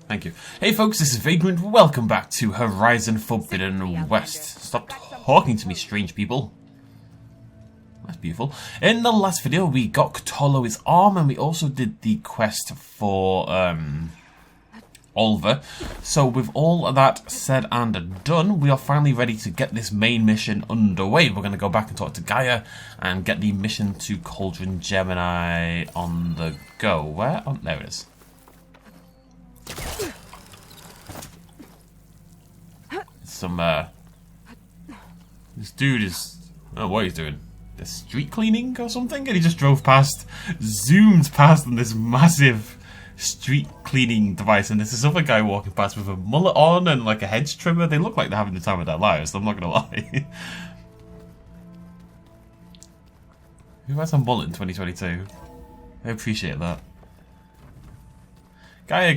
Thank you. Hey folks, this is Vagrant. Welcome back to Horizon Forbidden West. Stop talking to me, strange people. That's beautiful. In the last video, we got Cthulhu's arm, and we also did the quest for Oliver. So with all of that said and done, we are finally ready to get this main mission underway. We're going to go back and talk to Gaia and get the mission to Cauldron Gemini on the go. Where? Oh, there it is. This dude is, I don't know what he's doing. The street cleaning or something? And he just drove past, zoomed past on this massive street cleaning device, and there's this other guy walking past with a mullet on and like a hedge trimmer. They look like they're having the time of their lives, I'm not gonna lie. Who has a mullet in 2022? I appreciate that. Gaia.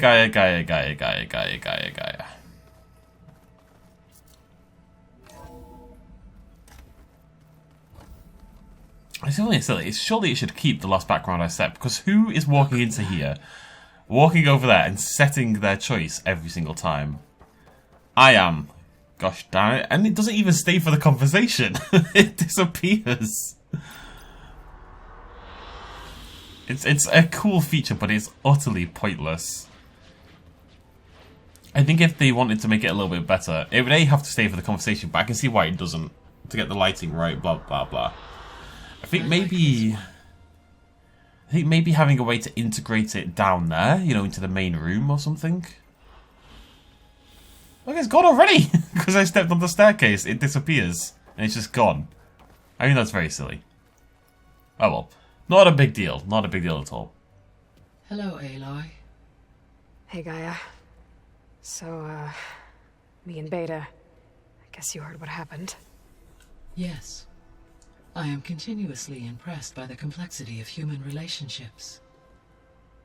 It's only silly. Surely it should keep the last background I set, because who is walking into here, walking over there, and setting their choice every single time? I am. Gosh damn it. And it doesn't even stay for the conversation. It disappears. It's a cool feature, but it's utterly pointless. I think if they wanted to make it a little bit better, it would have to stay for the conversation, but I can see why it doesn't. To get the lighting right, blah blah blah. I think maybe having a way to integrate it down there, you know, into the main room or something. Look, it's gone already! Because I stepped on the staircase, it disappears. And it's just gone. I mean, that's very silly. Oh well. Not a big deal. Not a big deal at all. Hello, Aloy. Hey, Gaia. So, me and Beta, I guess you heard what happened. Yes. I am continuously impressed by the complexity of human relationships,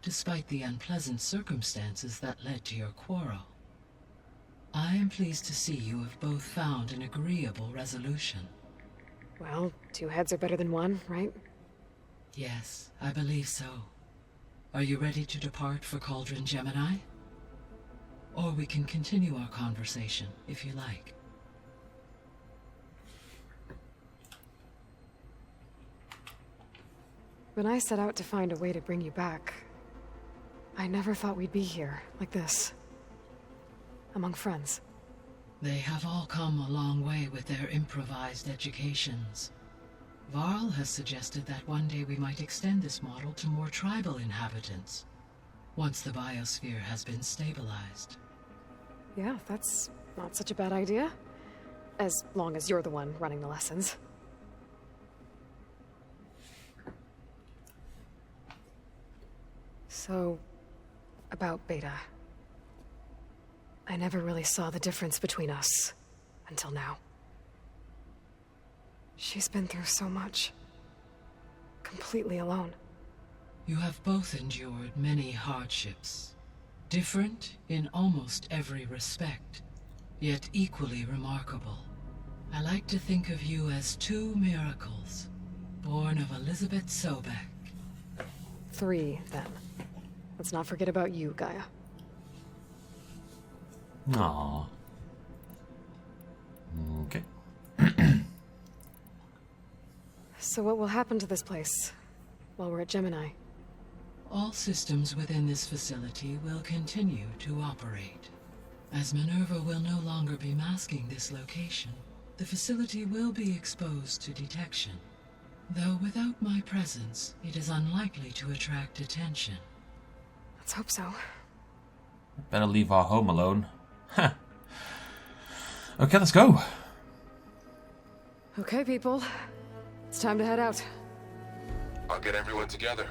despite the unpleasant circumstances that led to your quarrel. I am pleased to see you have both found an agreeable resolution. Well, two heads are better than one, right? Yes, I believe so. Are you ready to depart for Cauldron Gemini? Or we can continue our conversation, if you like. When I set out to find a way to bring you back, I never thought we'd be here, like this. Among friends. They have all come a long way with their improvised educations. Varl has suggested that one day we might extend this model to more tribal inhabitants, once the biosphere has been stabilized. Yeah, that's not such a bad idea. As long as you're the one running the lessons. So, about Beta. I never really saw the difference between us, until now. She's been through so much. Completely alone. You have both endured many hardships. Different in almost every respect, yet equally remarkable. I like to think of you as two miracles, born of Elizabeth Sobek. 3, then. Let's not forget about you, Gaia. Aww. Okay. So what will happen to this place while we're at Gemini? All systems within this facility will continue to operate. As Minerva will no longer be masking this location, the facility will be exposed to detection. Though without my presence, it is unlikely to attract attention. Let's hope so. Better leave our home alone. Huh. Okay, let's go. Okay, people. It's time to head out. I'll get everyone together.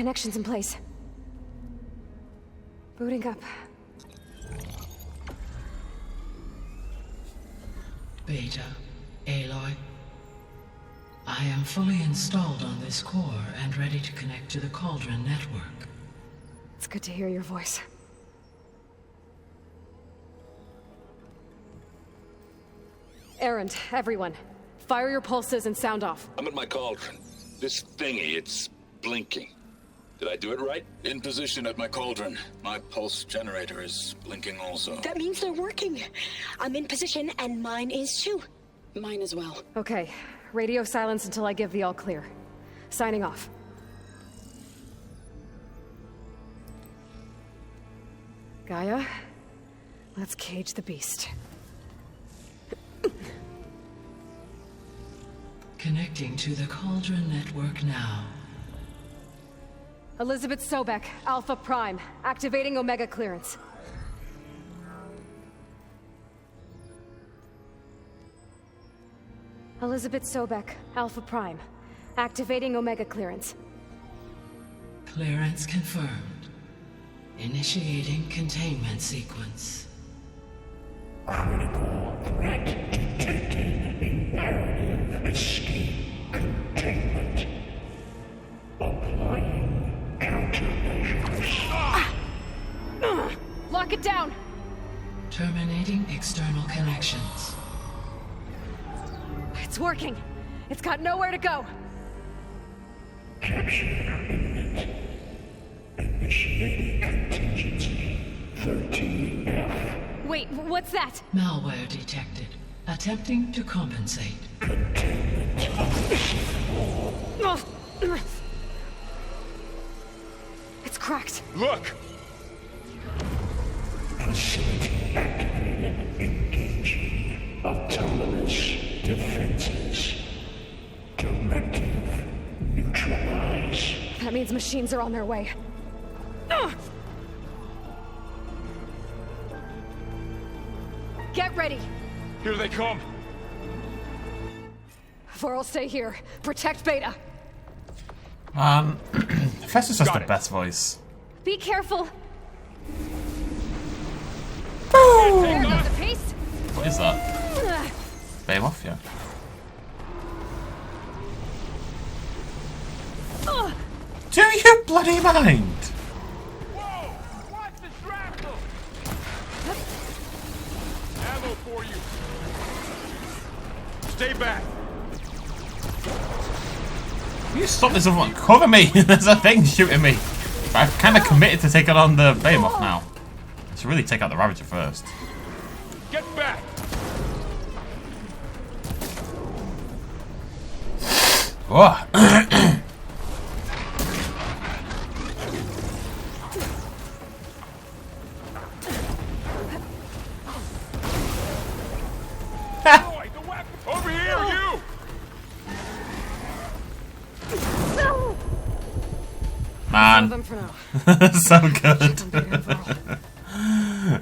Connections in place. Booting up. Beta, Aloy. I am fully installed on this core and ready to connect to the Cauldron network. It's good to hear your voice. Errand, everyone. Fire your pulses and sound off. I'm at my cauldron. This thingy, it's blinking. Did I do it right? In position at my cauldron. My pulse generator is blinking also. That means they're working. I'm in position, and mine is too. Mine as well. Okay. Radio silence until I give the all clear. Signing off. Gaia, let's cage the beast. Connecting to the Cauldron network now. Elizabeth Sobek, Alpha Prime, activating Omega clearance. Elizabeth Sobek, Alpha Prime, activating Omega clearance. Clearance confirmed. Initiating containment sequence. Critical threat detected in narrative escape containment. Applying countermeasures. Lock it down! Terminating external connections. It's working. It's got nowhere to go. Capture imminent. Initiating contingency 13F. Wait, what's that? Malware detected. Attempting to compensate. Containment of It's cracked. Look! facility activated. Engaging autonomous defenses. Directive neutralize. That means machines are on their way. Get ready. Here they come! Vor'll stay here. Protect Beta. Festus has the best voice. Be careful. Woo! There goes the pace. What is that? Behemoth, yeah. Do you bloody mind? Whoa! Watch the shrapnel! Ammo for you! Stay back! You stop this other one. Cover me! There's a thing shooting me. But I've kind of committed to taking on the Behemoth now. I should really take out the Ravager first. Get back! Oh. Aloy, the weapon! Over here, you! Man. Them for now. So good.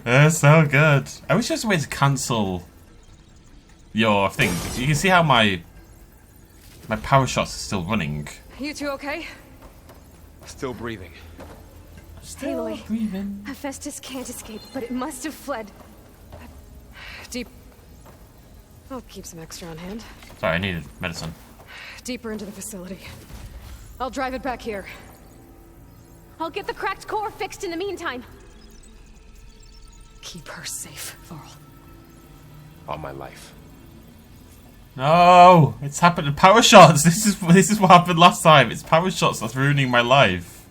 That's so good. I wish there was a way to cancel your thing. You can see how my power shots are still running. You two okay? Still breathing. Aloy. breathing. Hephaestus can't escape, but it must have fled. Deep. I'll keep some extra on hand. Sorry, I needed medicine. Deeper into the facility. I'll drive it back here. I'll get the cracked core fixed in the meantime. Keep her safe, Varl. On my life. No, it's happened. Power shots. This is what happened last time. It's power shots that's ruining my life.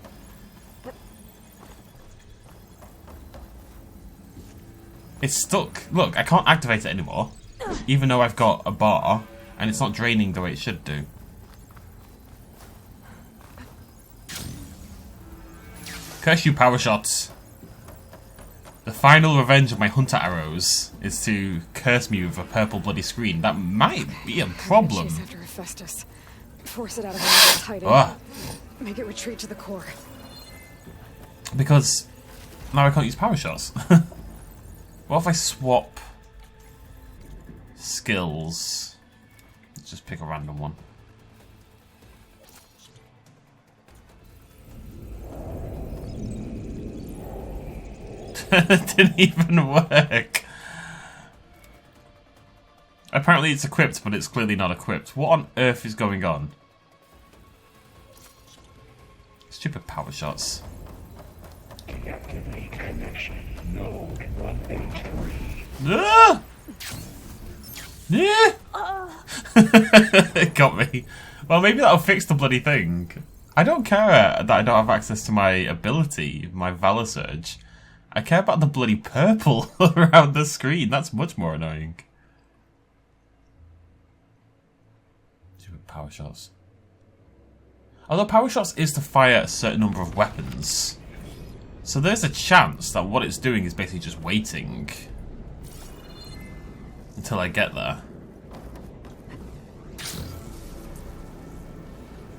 It's stuck. Look, I can't activate it anymore, even though I've got a bar, and it's not draining the way it should do. Curse you, power shots. The final revenge of my hunter arrows is to curse me with a purple bloody screen. That might be a problem. Chase after Hephaestus. Force it out of its hiding. Ugh. Make it retreat to the core. Because now I can't use power shots. What if I swap skills? Let's just pick a random one. It didn't even work. Apparently it's equipped, but it's clearly not equipped. What on earth is going on? Stupid power shots. Deactivate connection. Node 183. Ah! Yeah! It got me. Well, maybe that'll fix the bloody thing. I don't care that I don't have access to my ability, my Valor Surge. I care about the bloody purple around the screen. That's much more annoying. Stupid power shots. Although power shots is to fire a certain number of weapons. So there's a chance that what it's doing is basically just waiting until I get there.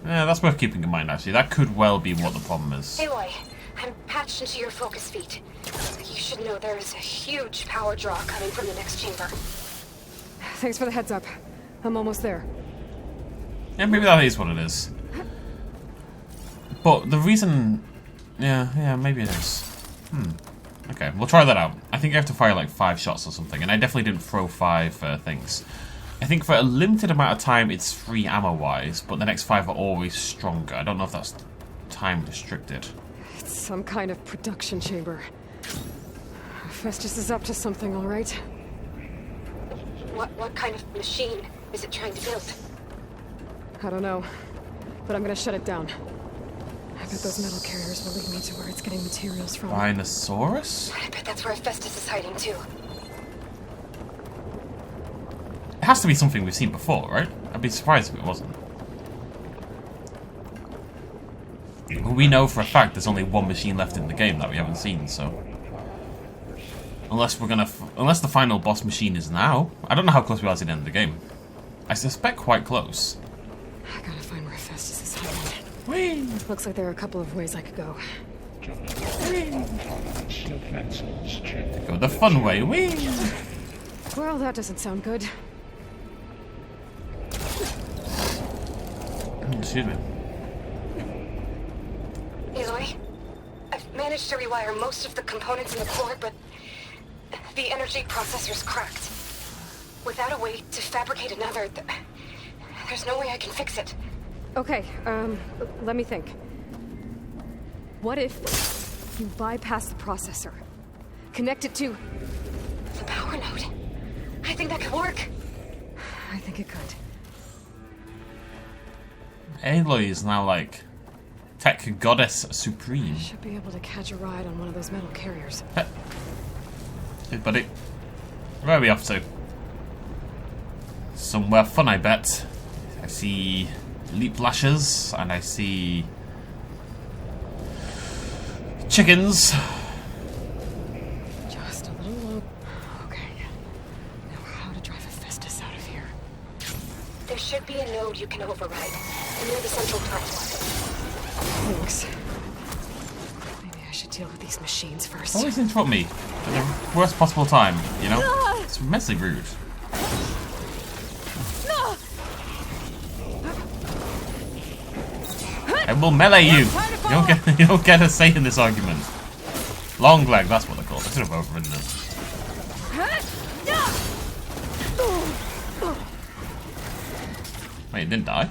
Yeah, that's worth keeping in mind, actually. That could well be what the problem is. Aloy, I'm patched into your focus feed. You should know there is a huge power draw coming from the next chamber. Thanks for the heads up. I'm almost there. Yeah, maybe that is what it is. But the reason... Yeah, maybe it is. Okay, we'll try that out. I think I have to fire like 5 shots or something, and I definitely didn't throw 5 things. I think for a limited amount of time it's free ammo-wise, but the next 5 are always stronger. I don't know if that's time restricted. It's some kind of production chamber. Festus is up to something, all right? What kind of machine is it trying to build? I don't know, but I'm gonna shut it down. I bet those metal carriers will lead me to where it's getting materials from. Rhinoceros? I bet that's where Festus is hiding too. It has to be something we've seen before, right? I'd be surprised if it wasn't. But we know for a fact there's only one machine left in the game that we haven't seen, so... Unless we're gonna... Unless the final boss machine is now. I don't know how close we are to the end of the game. I suspect quite close. I gotta find where Festus is hiding. Whee! Looks like there are a couple of ways I could go. Defenses check. Go the fun way, whee! Well, that doesn't sound good. Excuse me. Aloy, I've managed to rewire most of the components in the core, but the energy processor's cracked. Without a way to fabricate another, there's no way I can fix it. Okay, let me think. What if you bypass the processor? Connect it to... The power node. I think that could work. I think it could. Aloy is now like tech goddess supreme. Should be able to catch a ride on one of those metal carriers. Hey buddy. Where are we off to? Somewhere fun, I bet. I see leap lashes and I see chickens. Just a little low. Okay. Now how to drive Hephaestus out of here. There should be a node you can override near the central platform. Thanks. Maybe I should deal with these machines first. Always interrupt me at the worst possible time, you know? It's immensely rude. I will melee you! You don't get a say in this argument. Long leg, that's what they're called. I should have overridden them. Wait, it didn't die?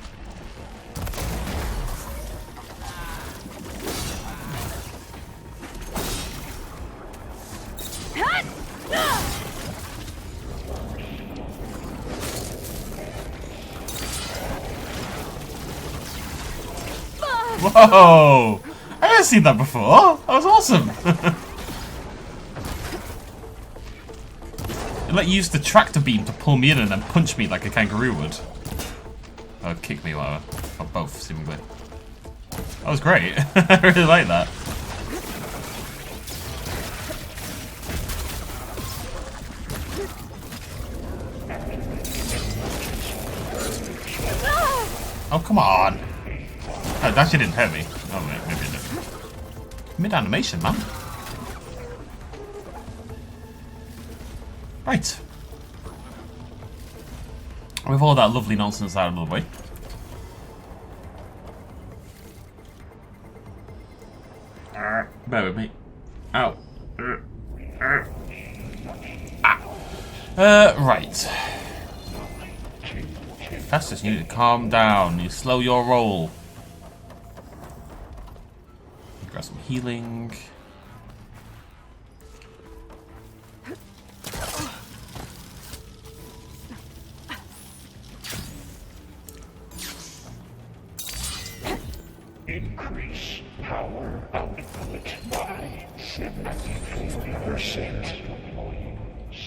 Whoa! I haven't seen that before. That was awesome. It let you use the tractor beam to pull me in and then punch me like a kangaroo would. Or kick me, whatever. Or both, seemingly. That was great. I really like that. Oh, come on. Oh, that actually didn't hurt me. Oh, maybe it did. Mid-animation, man. Right. With all that lovely nonsense out of the way. Bear with me. Ow. Right. Hephaestus, you need to calm down. You slow your roll. Grab some healing. Increase power output by 740%.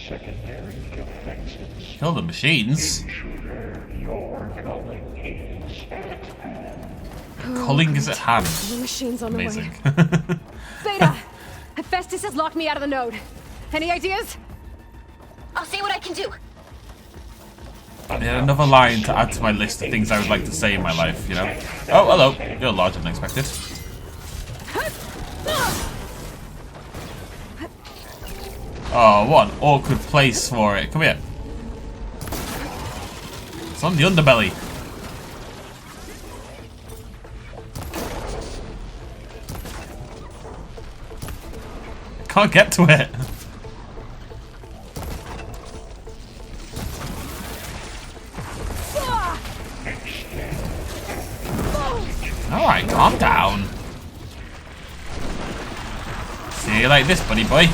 Secondary defenses. Kill the machines. Intruder, your culling is at hand. Culling is at hand. The machine's on the Amazing. way. Beta! Hephaestus has locked me out of the node. Any ideas? I'll see what I can do. Yeah, another line to add to my list of things I would like to say in my life, you know? Oh, hello. You're larger than expected. Oh, what an awkward place for it. Come here. It's on the underbelly. I can't get to it. Alright, calm down. See you like this, buddy boy.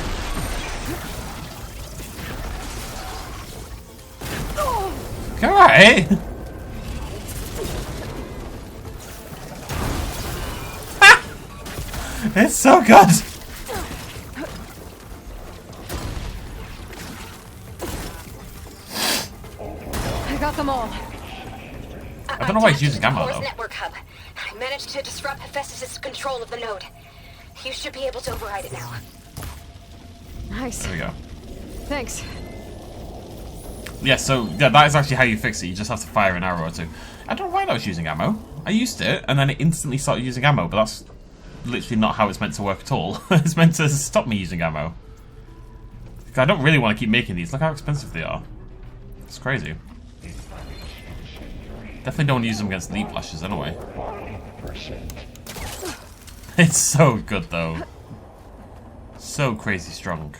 Alright. It's so good. I got them all. I don't know why he's using ammo Core's though. network hub. I managed to disrupt Hephaestus' control of the node. You should be able to override it now. Nice. There we go. Thanks. Yeah, so yeah, that is actually how you fix it. You just have to fire an arrow or two. I don't know why I was using ammo. I used it, and then it instantly started using ammo, but that's literally not how it's meant to work at all. It's meant to stop me using ammo. I don't really want to keep making these. Look how expensive they are. It's crazy. Definitely don't use them against leap flashes anyway. It's so good though. So crazy strong.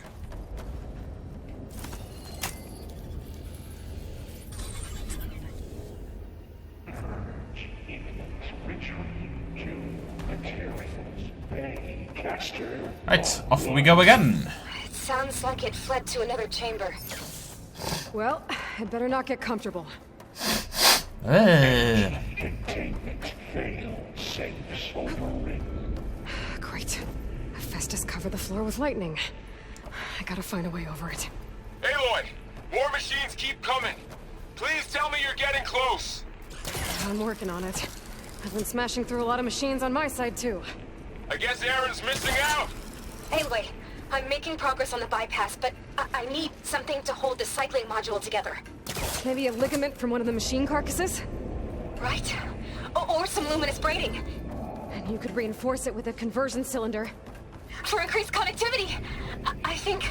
Right, off we go again. It sounds like it fled to another chamber. Well, I'd better not get comfortable. Containment failed. Safes overridden. Great. Hephaestus covered the floor with lightning. I gotta find a way over it. Aloy, more machines keep coming. Please tell me you're getting close. I'm working on it. I've been smashing through a lot of machines on my side, too. I guess Aaron's missing out. Aloy, I'm making progress on the bypass, but I need something to hold the cycling module together. Maybe a ligament from one of the machine carcasses? Right? Or some luminous braiding. And you could reinforce it with a conversion cylinder. For increased connectivity. I think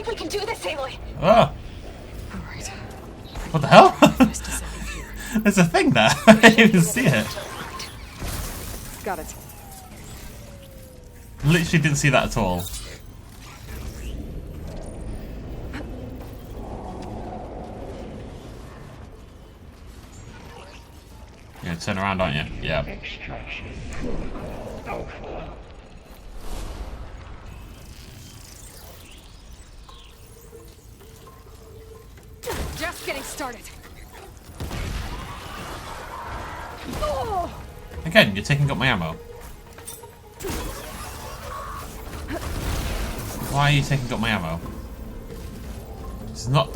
we can do this, Aloy. Ah, All right. what the hell? Hephaestus out of here. There's a thing there. I didn't even see it. Got it. Literally didn't see that at all. You're gonna turn around, aren't you? Yeah. Extraction protocol alpha. Just getting started. Oh! Again, you're taking up my ammo. Why are you taking up my ammo? It's not...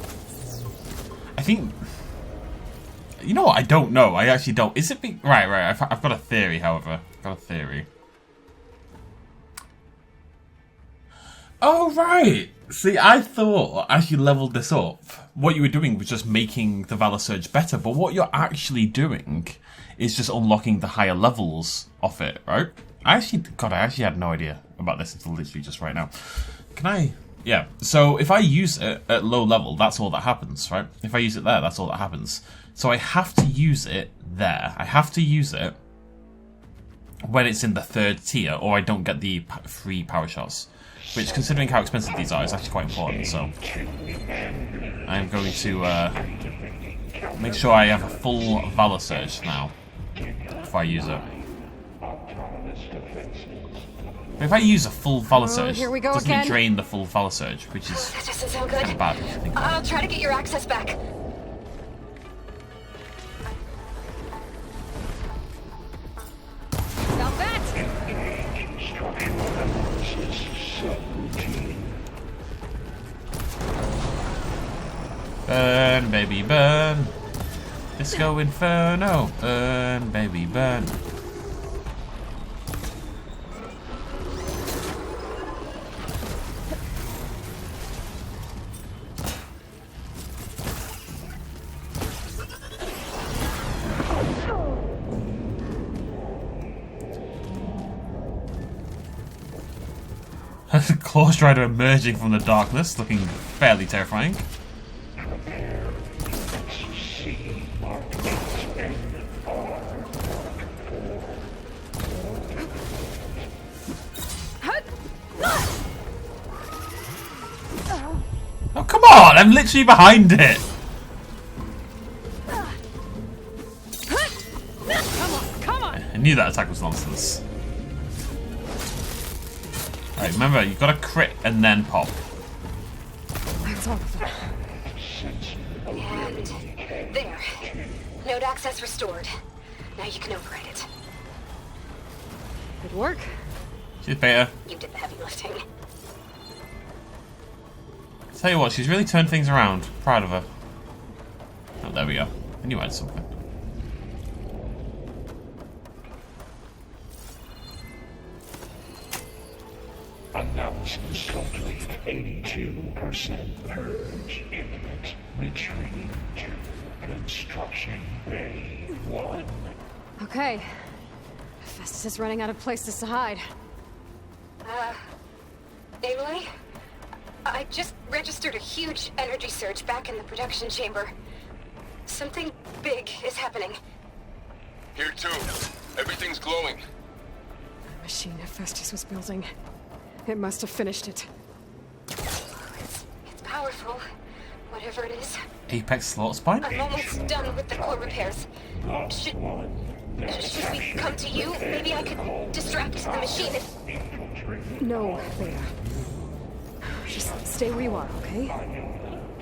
I think... You know what? I don't know. I actually don't. Is it... Right. I've got a theory, however. I've got a theory. Oh, right. See, I thought as you leveled this up, what you were doing was just making the Valor Surge better, but what you're actually doing is just unlocking the higher levels of it, right? I actually had no idea about this until literally just right now. Can I... Yeah, so if I use it at low level, that's all that happens, right? If I use it there, that's all that happens. So I have to use it there. I have to use it when it's in the 3rd tier, or I don't get the free power shots. Which, considering how expensive these are, is actually quite important, so I'm going to make sure I have a full Valor Surge now, if I use it. But if I use a full Valor Surge, here we go doesn't again. it drain the full Valor Surge, which is That doesn't sound good. kind of bad, if you think about it. I'll try to get your access back. Stop that! Structural analysis subroutine. Burn, baby, burn. Disco Inferno. Burn, baby, burn. Claw Strider emerging from the darkness, looking fairly terrifying. C mark N R Oh, come on! I'm literally behind it! Come on! I knew that attack was nonsense. Alright, remember, you've got to crit and then pop. That's all of them. And there. Node access restored. Now you can override it. Good work. She's better. You did the heavy lifting. Tell you what, she's really turned things around. Proud of her. Oh, there we go. I knew I had something. Analysis complete. 82% purge imminent. Retreating to construction bay 1. Okay. Festus is running out of places to hide. Aloy? I just registered a huge energy surge back in the production chamber. Something big is happening. Here too. Everything's glowing. The machine Hephaestus was building. It must have finished it. It's powerful. Whatever it is. Apex Slaughter Spine? I'm almost done with the core repairs. Not Should, one. should we come to you? Maybe I could distract the machine if... No, Beta. Just stay where you are, okay?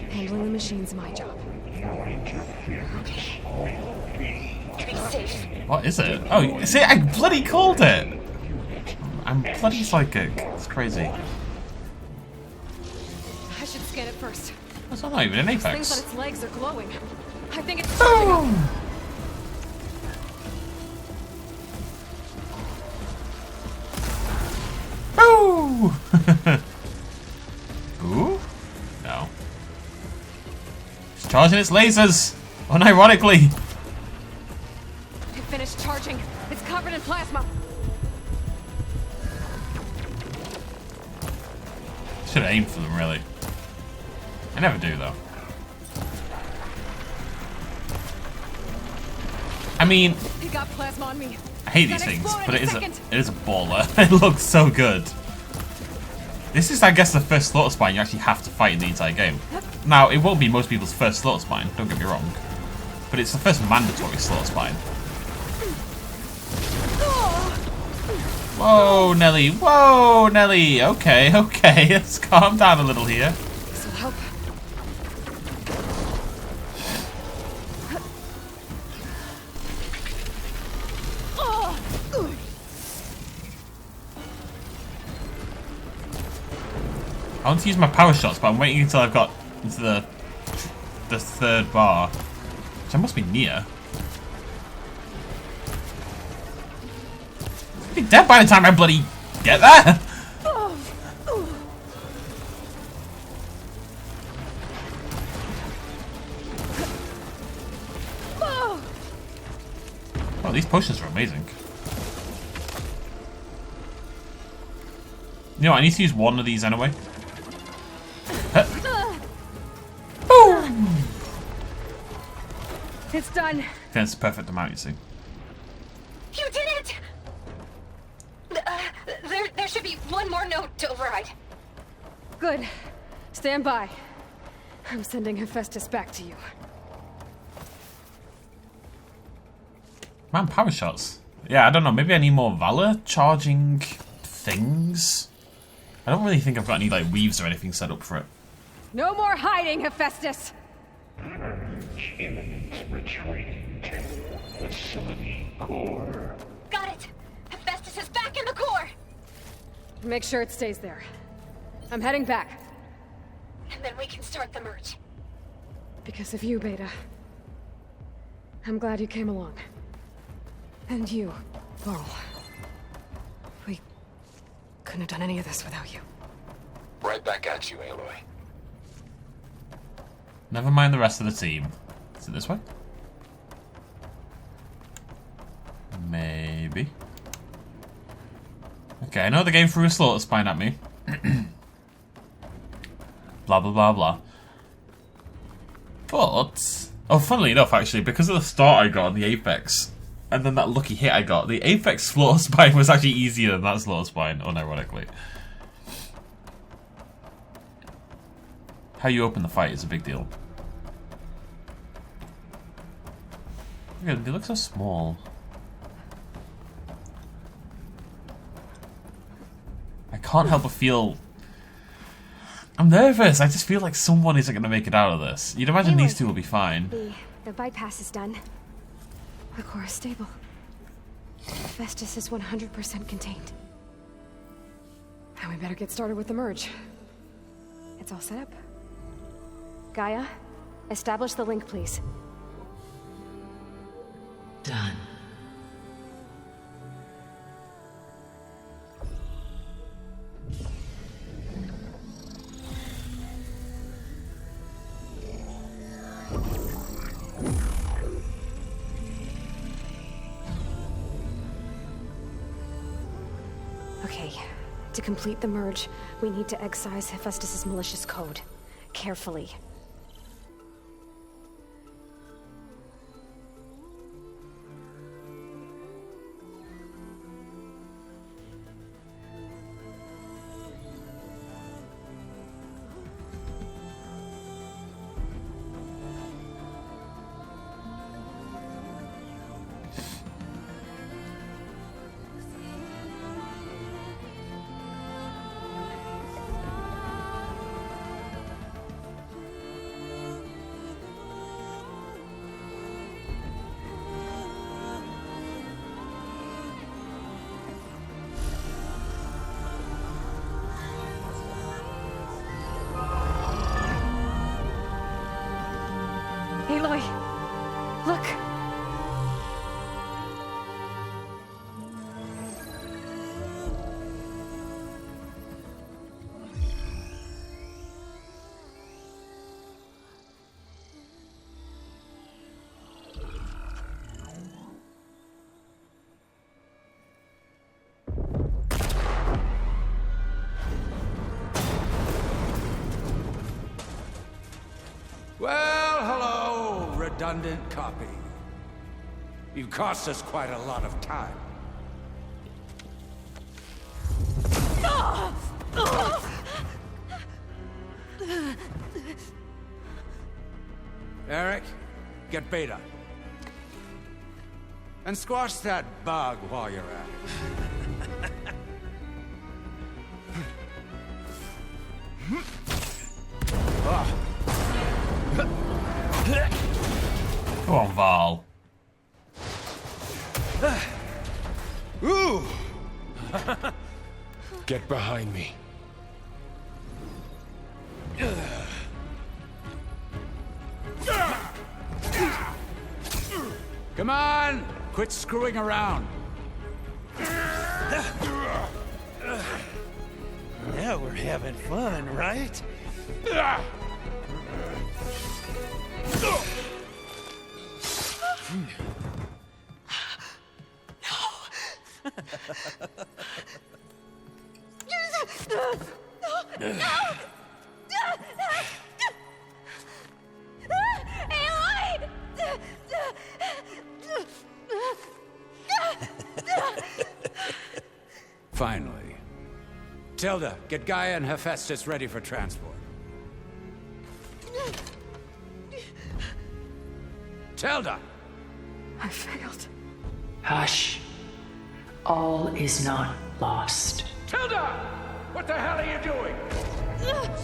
Handling the machine's my job. Be safe. What is it? Oh, see, I bloody called it! I'm bloody psychic. It's crazy. I should scan it first. That's not even an Things on Apex. its legs are glowing. I think it's charging up. Boom! Boo! Ooh? No. It's charging its lasers! Unironically! It finished charging. It's covered in plasma. Should have aimed for them, really. I never do, though. I mean, He got plasma on me. I hate It's these gonna things, explode but in it a second. is a baller. It looks so good. This is, I guess, the first Slaughter Spine you actually have to fight in the entire game. Now, it won't be most people's first Slaughter Spine, don't get me wrong. But it's the first mandatory Slaughter Spine. Whoa, Nelly. Whoa, Nelly. Okay, okay. Let's calm down a little here. This will help. I want to use my power shots, but I'm waiting until I've got into the 3rd bar. Which I must be near. I'll be dead by the time I bloody get there! Oh, these potions are amazing. You know what, I need to use one of these anyway. Boom! It's done. That's the perfect amount, you see. You did it! Good. Stand by. I'm sending Hephaestus back to you. Man, power shots. Yeah, I don't know. Maybe I need more valor charging things. I don't really think I've got any like weaves or anything set up for it. No more hiding, Hephaestus! Imminent retreat to facility core. Got it! Hephaestus is back in the core! Make sure it stays there. I'm heading back. And then we can start the merge. Because of you, Beta. I'm glad you came along. And you, Varl. We couldn't have done any of this without you. Right back at you, Aloy. Never mind the rest of the team. Is it this way? Maybe. Okay, I know the game threw a slaughter spine at me. Blah, blah, blah, blah. But... oh, funnily enough, actually, because of the start I got on the Apex, and then that lucky hit I got, the Apex slaughter spine was actually easier than that slaughter spine, unironically. How you open the fight is a big deal. Look at, they look so small. I can't help but feel... I'm nervous. I just feel like someone isn't going to make it out of this. You'd imagine these two will be fine. The bypass is done. The core is stable. Hephaestus is 100% contained. And we better get started with the merge. It's all set up. Gaia, establish the link, please. Done. Okay, to complete the merge, we need to excise Hephaestus' malicious code. Carefully. Aloy! Look! Well, hello, redundant copy. You've cost us quite a lot of time. Eric, get Beta. And squash that bug while you're at it. Go on, Val. Ooh! Get behind me. Come on! Quit screwing around. Now we're having fun, right? Finally. Tilda, get Gaia and Hephaestus ready for transport. Tilda! I failed. Hush. All is not lost. Tilda! What the hell are you doing?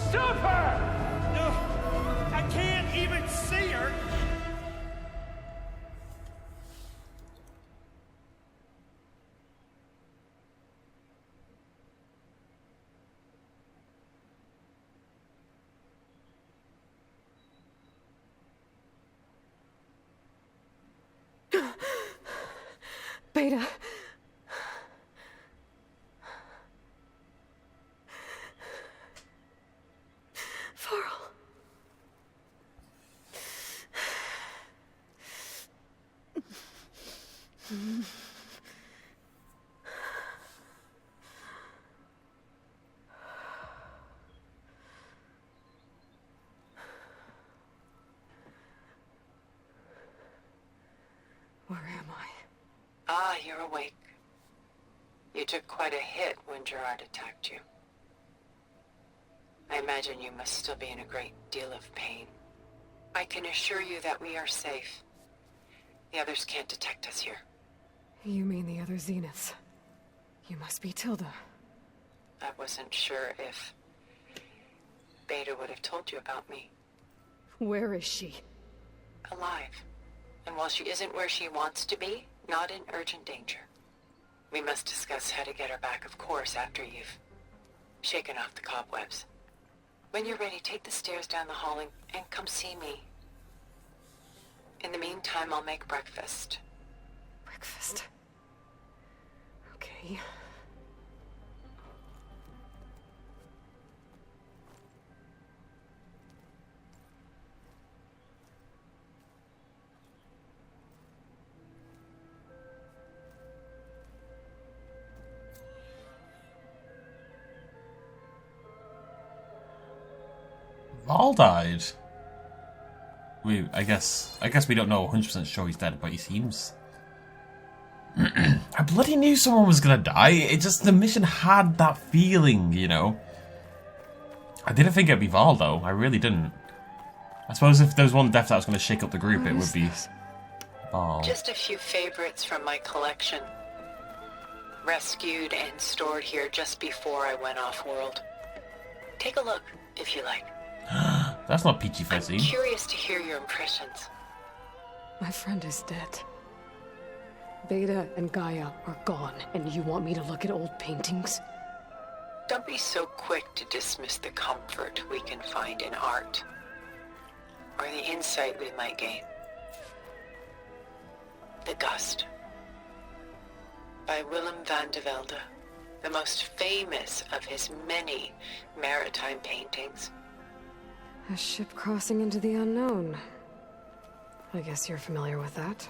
Stop her! No, I can't even see her. Beta. Farrell. Where am I? Ah, you're awake. You took quite a hit when Gerard attacked you. I imagine you must still be in a great deal of pain. I can assure you that we are safe. The others can't detect us here. You mean the other Zeniths? You must be Tilda. I wasn't sure if Beta would have told you about me. Where is she? Alive. And while she isn't where she wants to be, not in urgent danger. We must discuss how to get her back, of course, after you've shaken off the cobwebs. When you're ready, take the stairs down the hall and come see me. In the meantime, I'll make breakfast. Breakfast. Okay. Val died. I guess we don't know 100% sure he's dead, but he seems. I bloody knew someone was gonna die. It just, the mission had that feeling, you know. I didn't think it'd be Val though. I really didn't. I suppose if there was one death that was gonna shake up the group, it would be Val. Just a few favorites from my collection. Rescued and stored here just before I went off-world. Take a look, if you like. That's not peachy fuzzy. I'm curious to hear your impressions. My friend is dead. Beta and Gaia are gone, and you want me to look at old paintings? Don't be so quick to dismiss the comfort we can find in art, or the insight we might gain. The Gust, by Willem van de Velde, the most famous of his many maritime paintings. A ship crossing into the unknown. I guess you're familiar with that.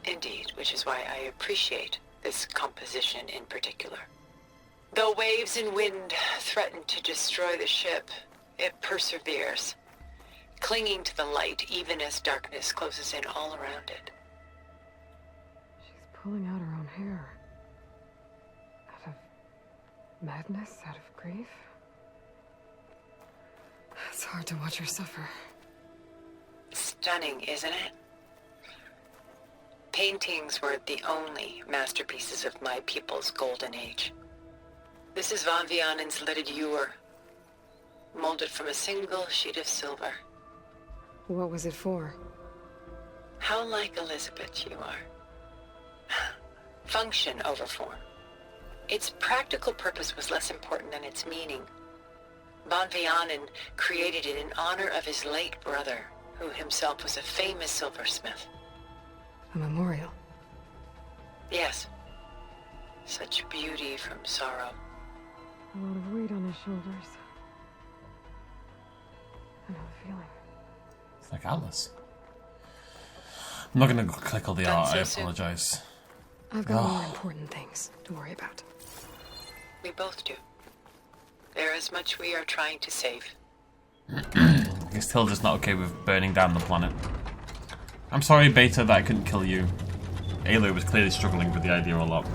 Indeed, which is why I appreciate this composition in particular. Though waves and wind threaten to destroy the ship, it perseveres, clinging to the light even as darkness closes in all around it. She's pulling out her own hair. Out of madness, out of grief. It's hard to watch her suffer. Stunning, isn't it? Paintings weren't the only masterpieces of my people's golden age. This is Van Vianen's lidded ewer, molded from a single sheet of silver. What was it for? How like Elizabeth you are. Function over form. Its practical purpose was less important than its meaning. Van Vianen created it in honor of his late brother, who himself was a famous silversmith. A memorial? Yes. Such beauty from sorrow. A lot of weight on his shoulders. I know the feeling. It's like Atlas. I'm not gonna click all the art, I so apologize. I've got more important things to worry about. We both do. There is much we are trying to save. I guess Tilda's not okay with burning down the planet. I'm sorry, Beta, that I couldn't kill you. Aloy was clearly struggling with the idea a lot.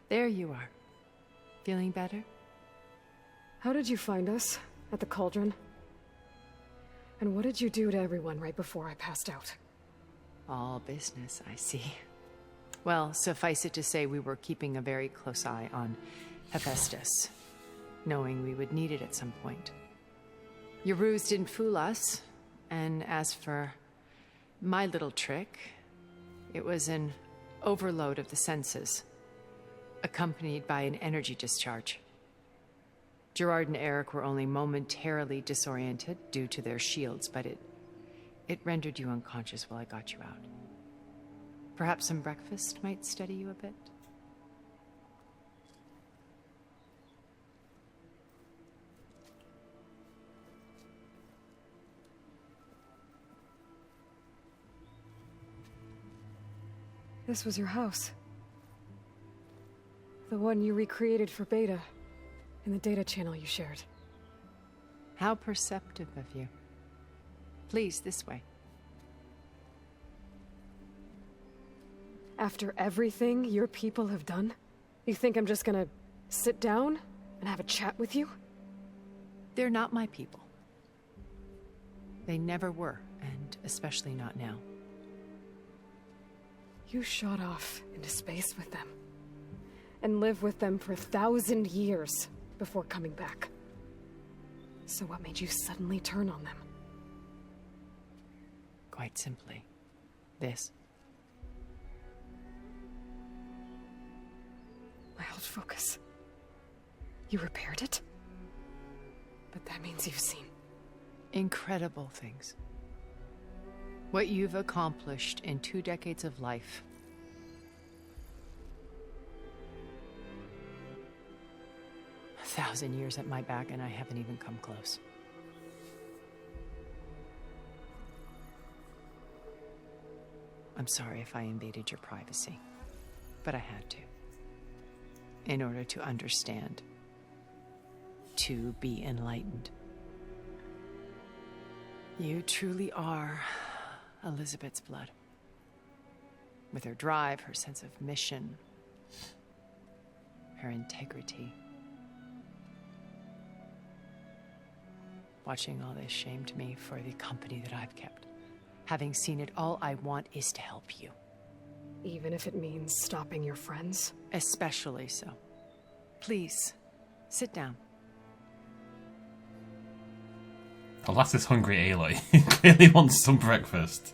There you are. Feeling better? How did you find us? At the cauldron? And what did you do to everyone right before I passed out? All business, I see. Well, suffice it to say we were keeping a very close eye on HEPHAESTUS, knowing we would need it at some point. Your ruse didn't fool us, and as for my little trick, it was an overload of the senses, accompanied by an energy discharge. Gerard and Eric were only momentarily disoriented due to their shields, but it rendered you unconscious while I got you out. Perhaps some breakfast might steady you a bit? This was your house. The one you recreated for Beta, in the data channel you shared. How perceptive of you. Please, this way. After everything your people have done, you think I'm just gonna sit down and have a chat with you? They're not my people. They never were, and especially not now. You shot off into space with them, and lived with them for 1,000 years before coming back. So what made you suddenly turn on them? Quite simply, this. My old focus. You repaired it? But that means you've seen incredible things. What you've accomplished in 2 decades of life. A 1,000 years at my back, and I haven't even come close. I'm sorry if I invaded your privacy, but I had to. In order to understand. To be enlightened. You truly are Elizabeth's blood. With her drive, her sense of mission, her integrity. Watching all this shamed me for the company that I've kept. Having seen it, all I want is to help you. Even if it means stopping your friends? Especially so. Please, sit down. Alas, is hungry Aloy. He clearly wants some breakfast.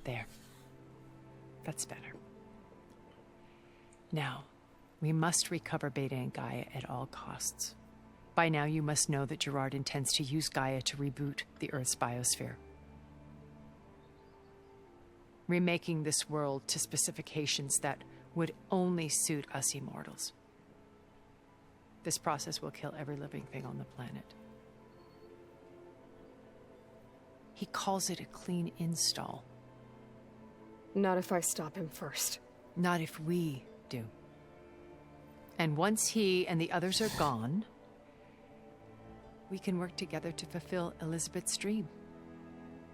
There. That's better. Now, we must recover Beta and Gaia at all costs. By now, you must know that Gerard intends to use Gaia to reboot the Earth's biosphere. Remaking this world to specifications that would only suit us immortals. This process will kill every living thing on the planet. He calls it a clean install. Not if I stop him first. Not if we do. And once he and the others are gone, we can work together to fulfill Elizabeth's dream.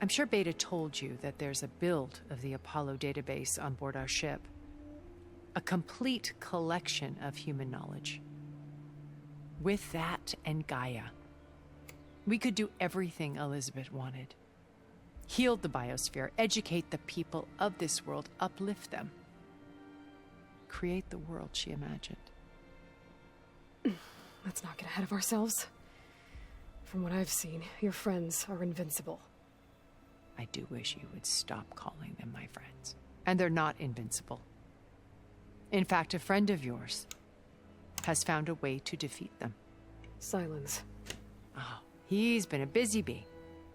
I'm sure Beta told you that there's a build of the Apollo database on board our ship. A complete collection of human knowledge. With that and Gaia, we could do everything Elizabeth wanted. Heal the biosphere, educate the people of this world, uplift them. Create the world she imagined. Let's not get ahead of ourselves. From what I've seen, your friends are invincible. I do wish you would stop calling them my friends. And they're not invincible. In fact, a friend of yours has found a way to defeat them. Silence. Oh, he's been a busy bee,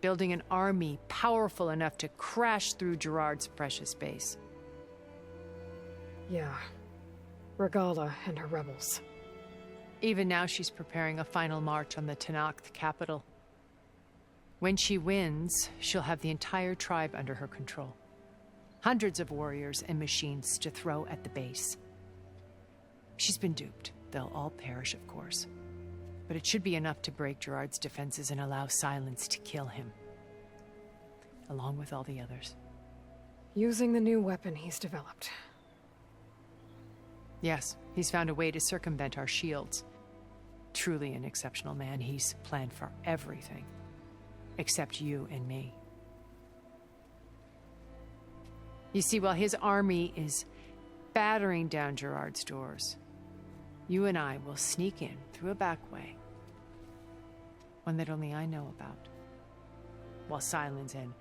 building an army powerful enough to crash through Gerard's precious base. Yeah. Regala and her rebels. Even now she's preparing a final march on the Tenakth capital. When she wins, she'll have the entire tribe under her control. Hundreds of warriors and machines to throw at the base. She's been duped. They'll all perish, of course. But it should be enough to break Gerard's defenses and allow Silence to kill him. Along with all the others. Using the new weapon he's developed. Yes, he's found a way to circumvent our shields. Truly an exceptional man. He's planned for everything. Except you and me. You see, while his army is battering down Gerard's doors, you and I will sneak in through a back way. One that only I know about. While Silence and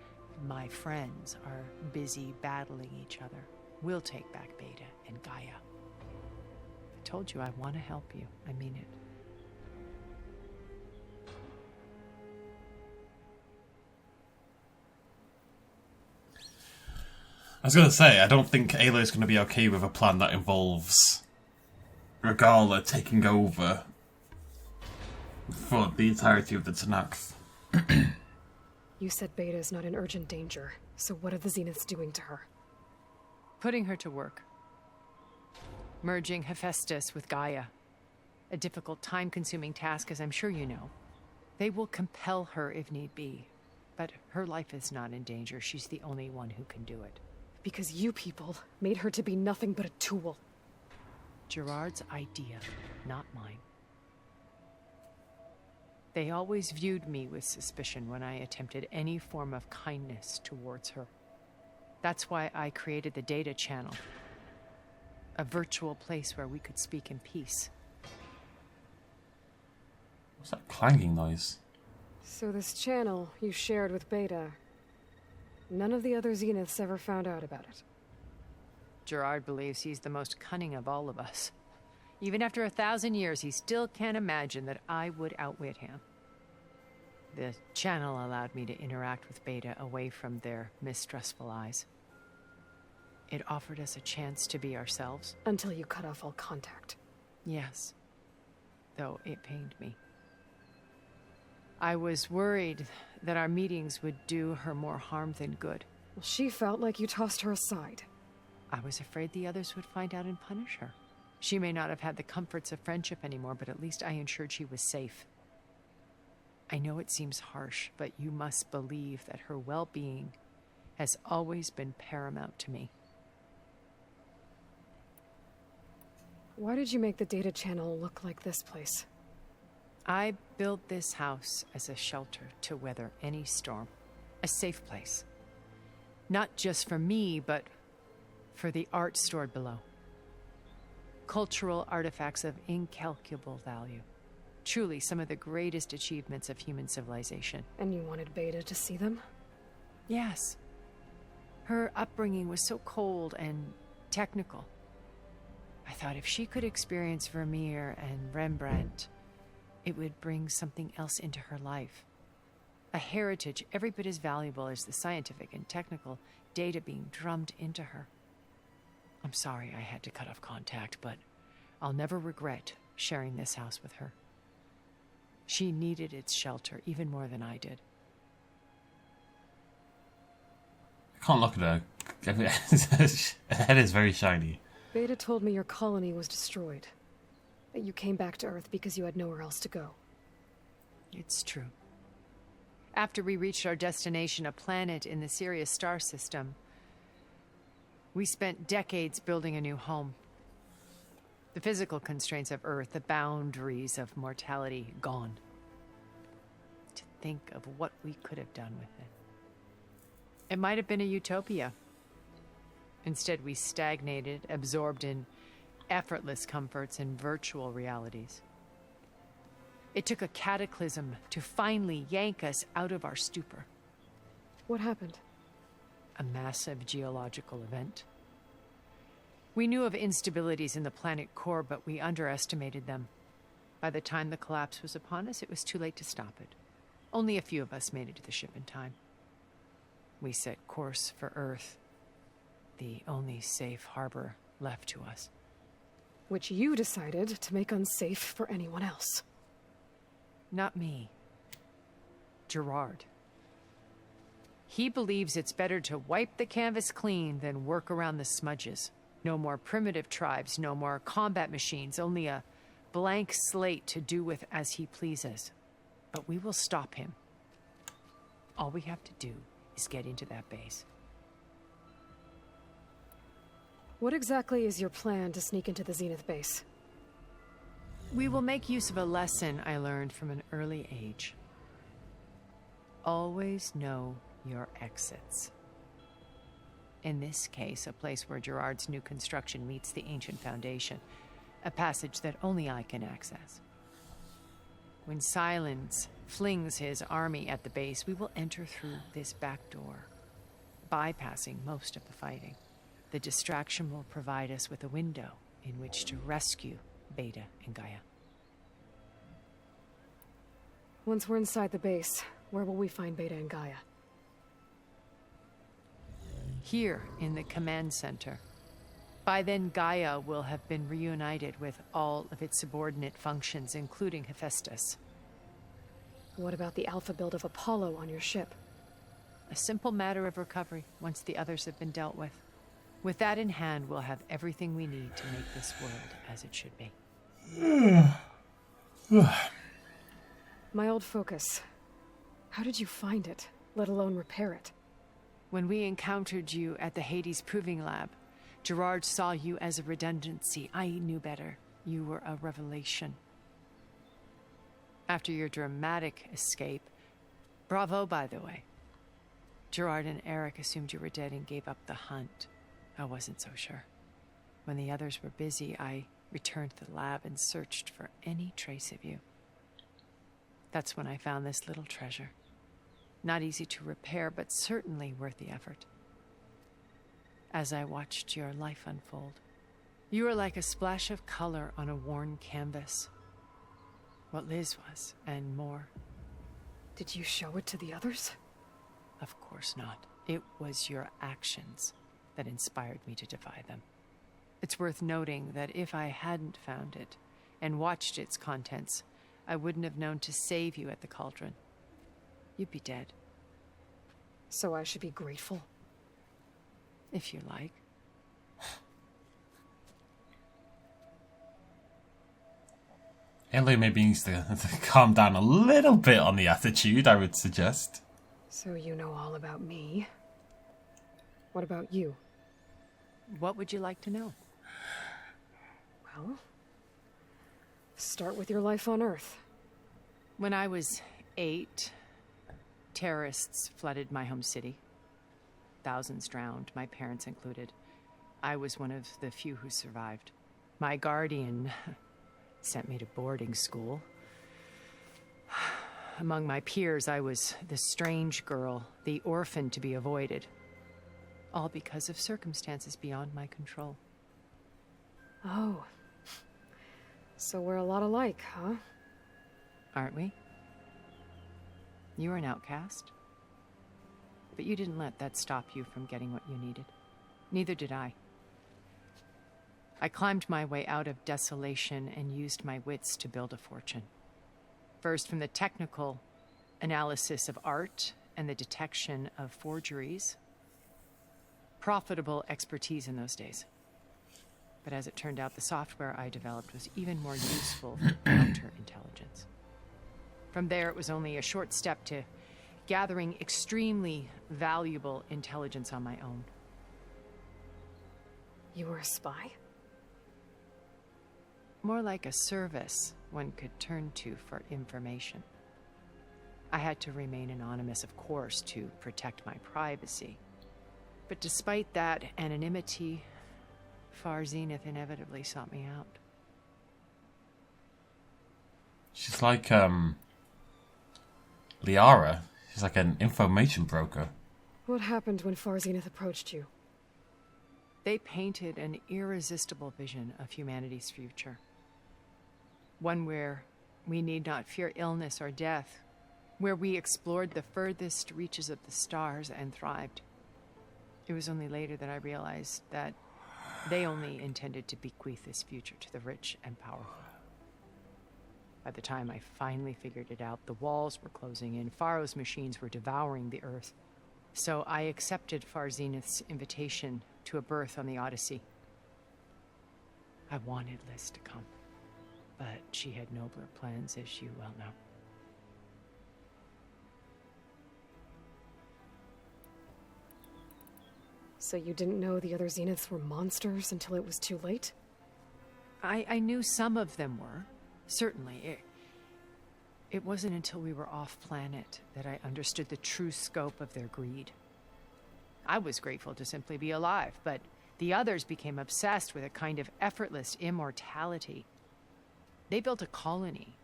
my friends are busy battling each other, we'll take back Beta and Gaia. I told you I want to help you. I mean it. I was going to say, I don't think Aloy's going to be okay with a plan that involves Regala taking over for the entirety of the Tanakh. You said Beta is not in urgent danger, so what are the Zeniths doing to her? Putting her to work. Merging Hephaestus with Gaia. A difficult, time-consuming task, as I'm sure you know. They will compel her if need be, but her life is not in danger. She's the only one who can do it. Because you people made her to be nothing but a tool. Gerard's idea, not mine. They always viewed me with suspicion when I attempted any form of kindness towards her. That's why I created the data channel. A virtual place where we could speak in peace. What's that clanging noise? So this channel you shared with Beta, none of the other Zeniths ever found out about it. Gerard believes he's the most cunning of all of us. Even after 1,000 years, he still can't imagine that I would outwit him. The channel allowed me to interact with Beta away from their mistrustful eyes. It offered us a chance to be ourselves. Until you cut off all contact. Yes. Though it pained me. I was worried that our meetings would do her more harm than good. Well, she felt like you tossed her aside. I was afraid the others would find out and punish her. She may not have had the comforts of friendship anymore, but at least I ensured she was safe. I know it seems harsh, but you must believe that her well-being has always been paramount to me. Why did you make the data channel look like this place? I built this house as a shelter to weather any storm. A safe place. Not just for me, but for the art stored below. Cultural artifacts of incalculable value. Truly some of the greatest achievements of human civilization. And you wanted Beta to see them? Yes. Her upbringing was so cold and technical. I thought if she could experience Vermeer and Rembrandt, it would bring something else into her life. A heritage every bit as valuable as the scientific and technical data being drummed into her. I'm sorry I had to cut off contact, but I'll never regret sharing this house with her. She needed its shelter even more than I did. I can't look at her. Her head is very shiny. Beta told me your colony was destroyed. That you came back to Earth because you had nowhere else to go. It's true. After we reached our destination, a planet in the Sirius star system, we spent decades building a new home. The physical constraints of Earth, the boundaries of mortality, gone. To think of what we could have done with it. It might have been a utopia. Instead, we stagnated, absorbed in effortless comforts and virtual realities. It took a cataclysm to finally yank us out of our stupor. What happened? A massive geological event. We knew of instabilities in the planet core, but we underestimated them. By the time the collapse was upon us, it was too late to stop it. Only a few of us made it to the ship in time. We set course for Earth, the only safe harbor left to us. Which you decided to make unsafe for anyone else. Not me. Gerard. He believes it's better to wipe the canvas clean than work around the smudges. No more primitive tribes, no more combat machines, only a blank slate to do with as he pleases. But we will stop him. All we have to do is get into that base. What exactly is your plan to sneak into the Zenith base? We will make use of a lesson I learned from an early age. Always know your exits. In this case, a place where Gerard's new construction meets the ancient foundation, a passage that only I can access. When Silence flings his army at the base, we will enter through this back door, bypassing most of the fighting. The distraction will provide us with a window in which to rescue Beta and Gaia. Once we're inside the base, where will we find Beta and Gaia? Here in the command center. By then, Gaia will have been reunited with all of its subordinate functions, including HEPHAESTUS. What about the alpha build of Apollo on your ship? A simple matter of recovery once the others have been dealt with. With that in hand, we'll have everything we need to make this world as it should be. My old focus. How did you find it, let alone repair it? When we encountered you at the Hades Proving Lab, Gerard saw you as a redundancy. I knew better. You were a revelation. After your dramatic escape, bravo, by the way. Gerard and Eric assumed you were dead and gave up the hunt. I wasn't so sure. When the others were busy, I returned to the lab and searched for any trace of you. That's when I found this little treasure. Not easy to repair, but certainly worth the effort. As I watched your life unfold, you were like a splash of color on a worn canvas. What Liz was, and more. Did you show it to the others? Of course not. It was your actions that inspired me to defy them. It's worth noting that if I hadn't found it and watched its contents, I wouldn't have known to save you at the cauldron. You'd be dead. So I should be grateful? If you like. Aloy maybe needs to calm down a little bit on the attitude, I would suggest. So you know all about me. What about you? What would you like to know? Well, start with your life on Earth. When I was 8, terrorists flooded my home city. Thousands drowned, my parents included. I was one of the few who survived. My guardian sent me to boarding school. Among my peers, I was the strange girl, the orphan to be avoided. All because of circumstances beyond my control. Oh. So we're a lot alike, huh? Aren't we? You were an outcast. But you didn't let that stop you from getting what you needed. Neither did I. I climbed my way out of desolation and used my wits to build a fortune. First, from the technical analysis of art and the detection of forgeries. Profitable expertise in those days. But as it turned out, the software I developed was even more useful for counterintelligence. From there, it was only a short step to gathering extremely valuable intelligence on my own. You were a spy? More like a service one could turn to for information. I had to remain anonymous, of course, to protect my privacy. But despite that anonymity, Far Zenith inevitably sought me out. She's like, Liara. She's like an information broker. What happened when Far Zenith approached you? They painted an irresistible vision of humanity's future. One where we need not fear illness or death, where we explored the furthest reaches of the stars and thrived. It was only later that I realized that they only intended to bequeath this future to the rich and powerful. By the time I finally figured it out, the walls were closing in, Pharaoh's machines were devouring the earth. So I accepted Far Zenith's invitation to a berth on the Odyssey. I wanted Liz to come, but she had nobler plans, as you well know. So you didn't know the other Zeniths were monsters until it was too late? I knew some of them were. Certainly. It wasn't until we were off-planet that I understood the true scope of their greed. I was grateful to simply be alive, but the others became obsessed with a kind of effortless immortality. They built a colony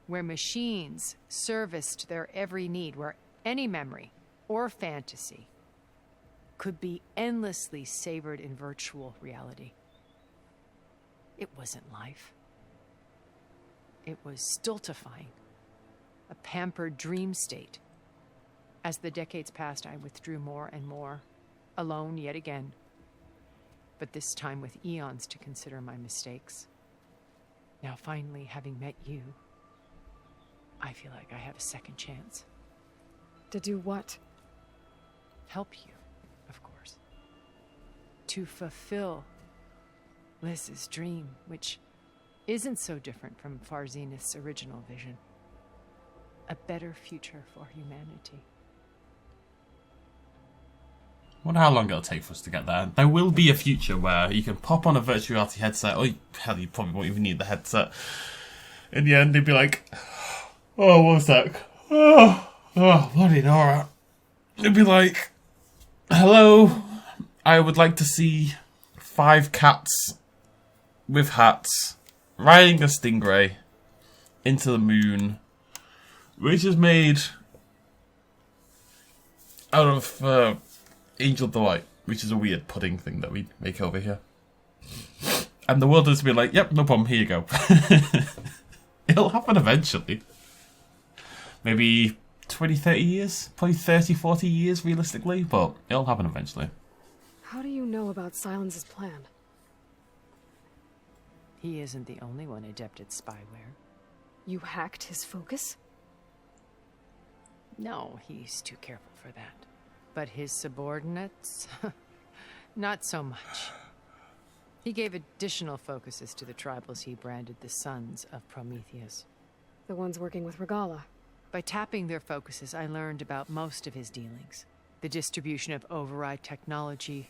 where machines serviced their every need, where any memory or fantasy could be endlessly savored in virtual reality. It wasn't life. It was stultifying, a pampered dream state. As the decades passed, I withdrew more and more, alone yet again, but this time with eons to consider my mistakes. Now finally, having met you, I feel like I have a second chance. To do what? Help you, of course. To fulfill Liz's dream, which isn't so different from Far Zenith's original vision. A better future for humanity. I wonder how long it'll take for us to get there. There will be a future where you can pop on a virtual reality headset, or hell, you probably won't even need the headset. In the end, they'd be like, oh, one sec. Oh, bloody Nora. It'd be like, hello, I would like to see 5 cats with hats riding a stingray into the moon, which is made out of Angel Delight, which is a weird pudding thing that we make over here. And the world has been like, yep, no problem, here you go. It'll happen eventually. Maybe 20, 30 years? Probably 30, 40 years realistically, but it'll happen eventually. How do you know about Silence's plan? He isn't the only one adept at spyware. You hacked his focus? No, he's too careful for that. But his subordinates? Not so much. He gave additional focuses to the tribals he branded the Sons of Prometheus. The ones working with Regala. By tapping their focuses, I learned about most of his dealings. The distribution of override technology,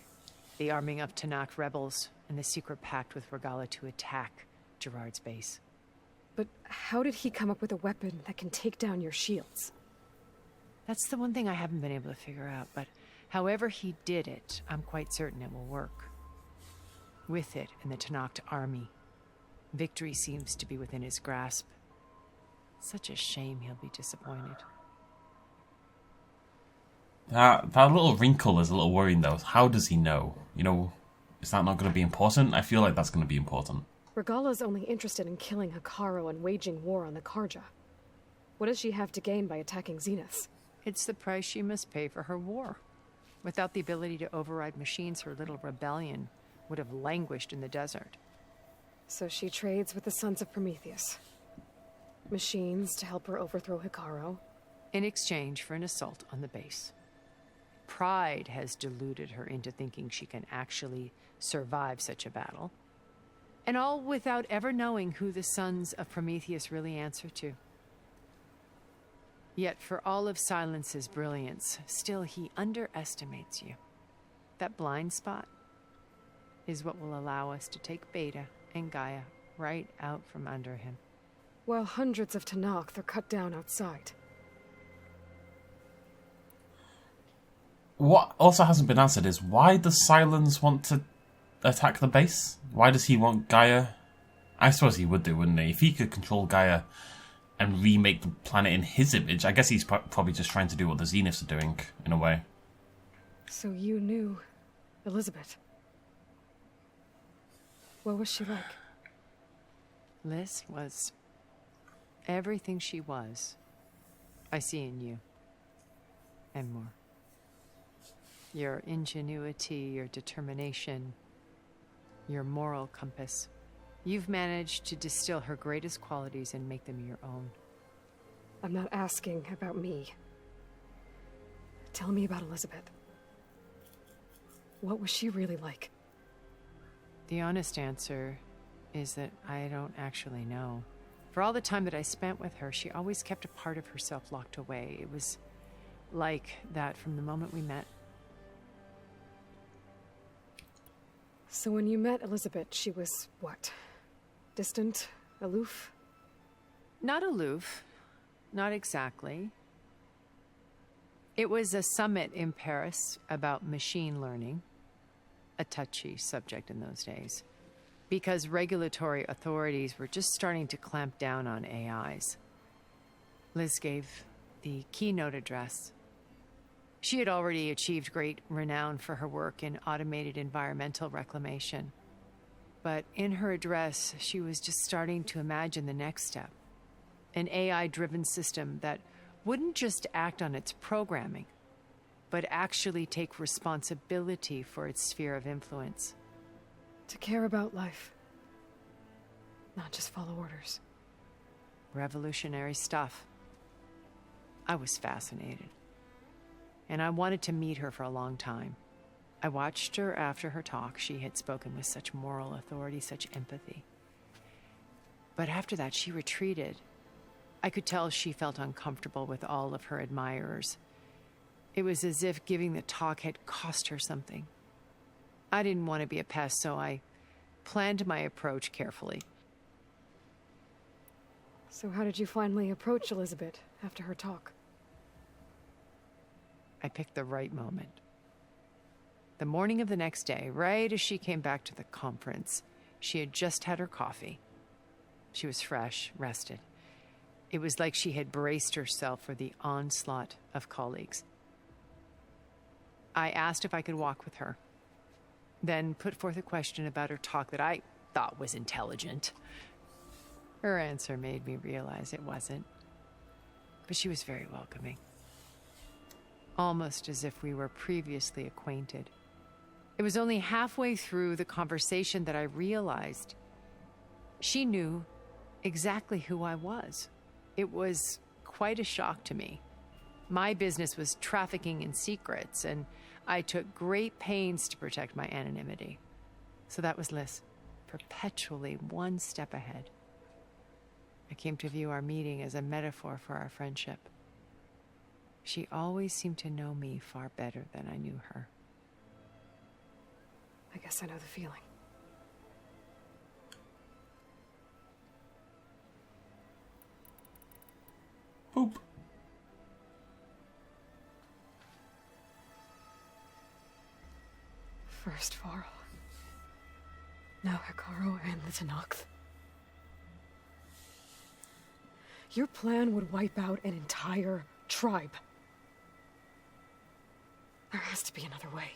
the arming of Tanakh rebels, and the secret pact with Regala to attack Gerard's base. But how did he come up with a weapon that can take down your shields? That's the one thing I haven't been able to figure out, but however he did it, I'm quite certain it will work. With it and the Tanakh army, victory seems to be within his grasp. Such a shame he'll be disappointed. That little wrinkle is a little worrying though. How does he know? You know, is that not going to be important? I feel like that's going to be important. Regala's only interested in killing Hekarro and waging war on the Karja. What does she have to gain by attacking Zeniths? It's the price she must pay for her war. Without the ability to override machines, her little rebellion would have languished in the desert. So she trades with the Sons of Prometheus. Machines to help her overthrow Hekarro. In exchange for an assault on the base. Pride has deluded her into thinking she can actually survive such a battle. And all without ever knowing who the Sons of Prometheus really answer to. Yet for all of Silence's brilliance, still he underestimates you. That blind spot is what will allow us to take Beta and Gaia right out from under him. While hundreds of Tanakh are cut down outside. What also hasn't been answered is, why does Silence want to attack the base? Why does he want Gaia? I suppose he would do, wouldn't he? If he could control Gaia and remake the planet in his image, I guess he's probably just trying to do what the Zeniths are doing, in a way. So you knew Elizabeth. What was she like? Liz was everything she was. I see in you. And more. Your ingenuity, your determination, your moral compass. You've managed to distill her greatest qualities and make them your own. I'm not asking about me. Tell me about Elizabeth. What was she really like? The honest answer is that I don't actually know. For all the time that I spent with her, she always kept a part of herself locked away. It was like that from the moment we met. So when you met Elizabeth, she was what? Distant? Aloof? Not aloof. Not exactly. It was a summit in Paris about machine learning, a touchy subject in those days, because regulatory authorities were just starting to clamp down on AIs. Liz gave the keynote address. She had already achieved great renown for her work in automated environmental reclamation. But in her address, she was just starting to imagine the next step. An AI-driven system that wouldn't just act on its programming, but actually take responsibility for its sphere of influence. To care about life. Not just follow orders. Revolutionary stuff. I was fascinated. And I wanted to meet her for a long time. I watched her after her talk. She had spoken with such moral authority, such empathy. But after that, she retreated. I could tell she felt uncomfortable with all of her admirers. It was as if giving the talk had cost her something. I didn't want to be a pest, so I planned my approach carefully. So how did you finally approach Elizabeth after her talk? I picked the right moment. The morning of the next day, right as she came back to the conference, she had just had her coffee. She was fresh, rested. It was like she had braced herself for the onslaught of colleagues. I asked if I could walk with her, then put forth a question about her talk that I thought was intelligent. Her answer made me realize it wasn't, but she was very welcoming. Almost as if we were previously acquainted. It was only halfway through the conversation that I realized she knew exactly who I was. It was quite a shock to me. My business was trafficking in secrets, and I took great pains to protect my anonymity. So that was Liz, perpetually one step ahead. I came to view our meeting as a metaphor for our friendship. She always seemed to know me far better than I knew her. I guess I know the feeling. Boop. First Varl. Now Hekarro and the Tenakth. Your plan would wipe out an entire tribe. There has to be another way.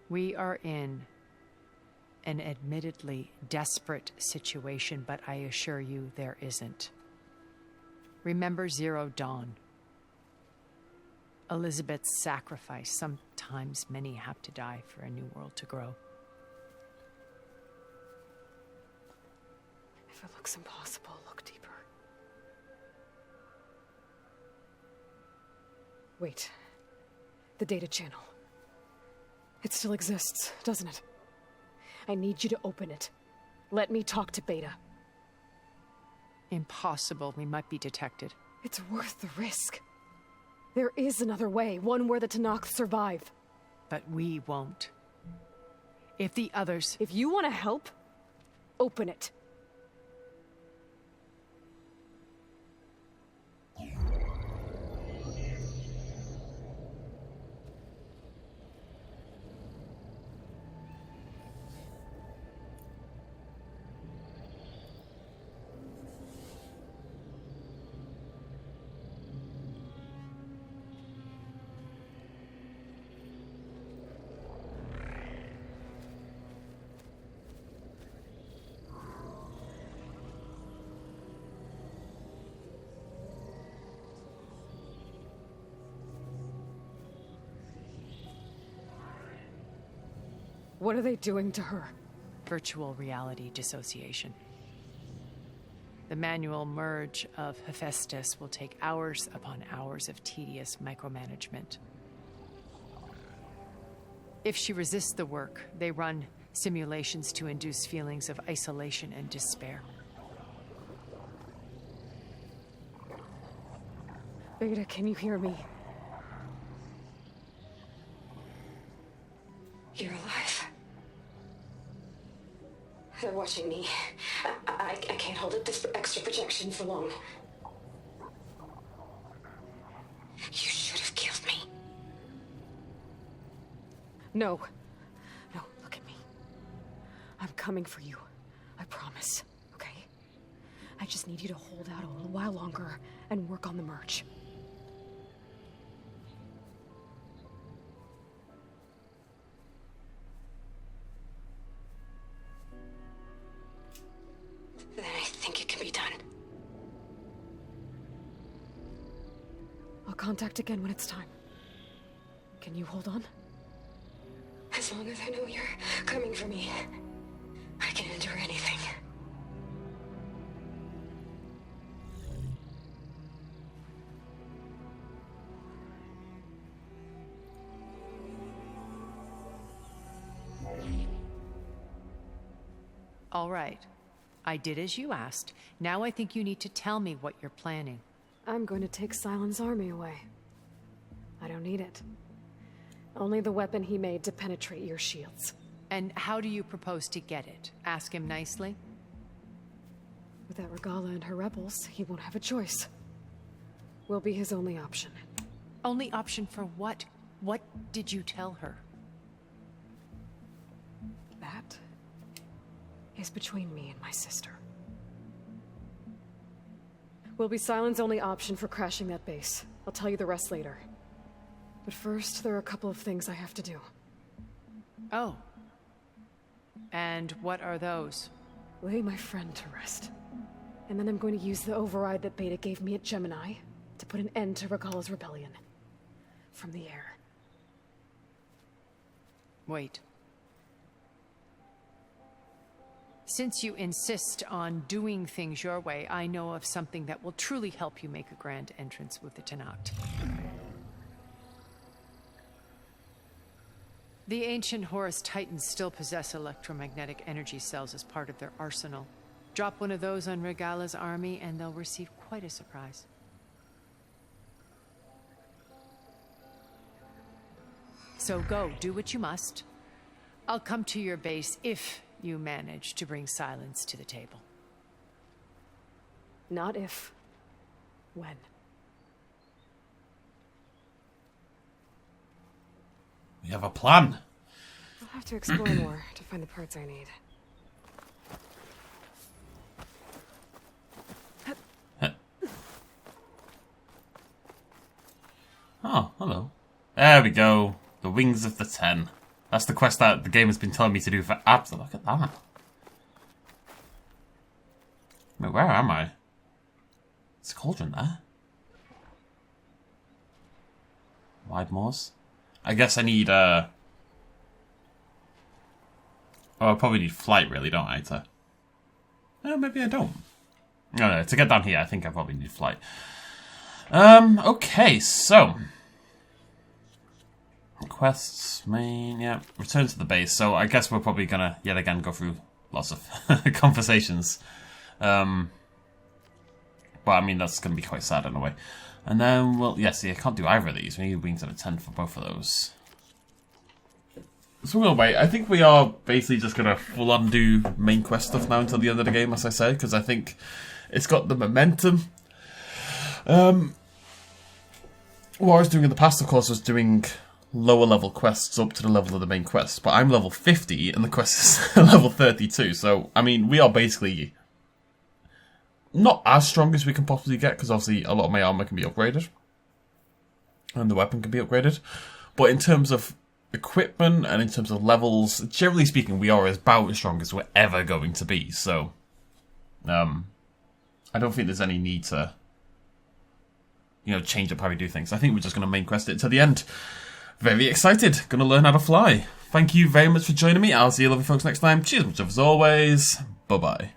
We are in an admittedly desperate situation, but I assure you there isn't. Remember Zero Dawn. Elizabeth's sacrifice. Sometimes many have to die for a new world to grow. If it looks impossible, look deeper. Wait. The data channel. It still exists, doesn't it? I need you to open it. Let me talk to Beta. Impossible. We might be detected. It's worth the risk. There is another way, one where the Tenakth survive. But we won't. If the others... If you want to help, open it. What are they doing to her? Virtual reality dissociation. The manual merge of HEPHAESTUS will take hours upon hours of tedious micromanagement. If she resists the work, they run simulations to induce feelings of isolation and despair. Beta, can you hear me? You're alive. watching me. I can't hold up this extra projection for long. You should have killed me. No. No, look at me. I'm coming for you. I promise, okay? I just need you to hold out a little while longer and work on the merge. Then I think it can be done. I'll contact again when it's time. Can you hold on? As long as I know you're coming for me, I can endure anything. All right. I did as you asked. Now I think you need to tell me what you're planning. I'm going to take Silent's army away. I don't need it. Only the weapon he made to penetrate your shields. And how do you propose to get it? Ask him nicely? Without Regala and her rebels, he won't have a choice. We'll be his only option. Only option for what? What did you tell her? That is between me and my sister. Will be Silent's only option for crashing that base. I'll tell you the rest later. But first, there are a couple of things I have to do. Oh. And what are those? Lay my friend to rest. And then I'm going to use the override that Beta gave me at Gemini to put an end to Regala's rebellion. From the air. Wait. Since you insist on doing things your way, I know of something that will truly help you make a grand entrance with the Tenakt. The ancient Horus Titans still possess electromagnetic energy cells as part of their arsenal. Drop one of those on Regala's army and they'll receive quite a surprise. So go, do what you must. I'll come to your base if you manage to bring Silence to the table. Not if. When. We have a plan. I'll have to explore more to find the parts I need. Oh, hello. There we go. The Wings of the Ten. That's the quest that the game has been telling me to do for apps. Look at that. Wait, where am I? It's a cauldron there. Wide moors. I guess I need, Oh, I probably need flight, really, don't I? Maybe I don't. No, to get down here, I think I probably need flight. Okay, so... Quests, main, yeah. Return to the base. So I guess we're probably gonna, yet again, go through lots of conversations. But I mean, that's gonna be quite sad in a way. And then, well, yeah, see, I can't do either of these. We need Wings of the Ten for both of those. So we'll wait. I think we are basically just gonna full-on do main quest stuff now until the end of the game, as I said, because I think it's got the momentum. What I was doing in the past, of course, was doing lower level quests up to the level of the main quest. But I'm level 50 and the quest is level 32. So, I mean, we are basically not as strong as we can possibly get, because obviously a lot of my armor can be upgraded. And the weapon can be upgraded. But in terms of equipment and in terms of levels, generally speaking, we are about as strong as we're ever going to be. So, I don't think there's any need to, change up how we do things. I think we're just going to main quest it to the end. Very excited. Going to learn how to fly. Thank you very much for joining me. I'll see you lovely folks next time. Cheers much as always. Bye-bye.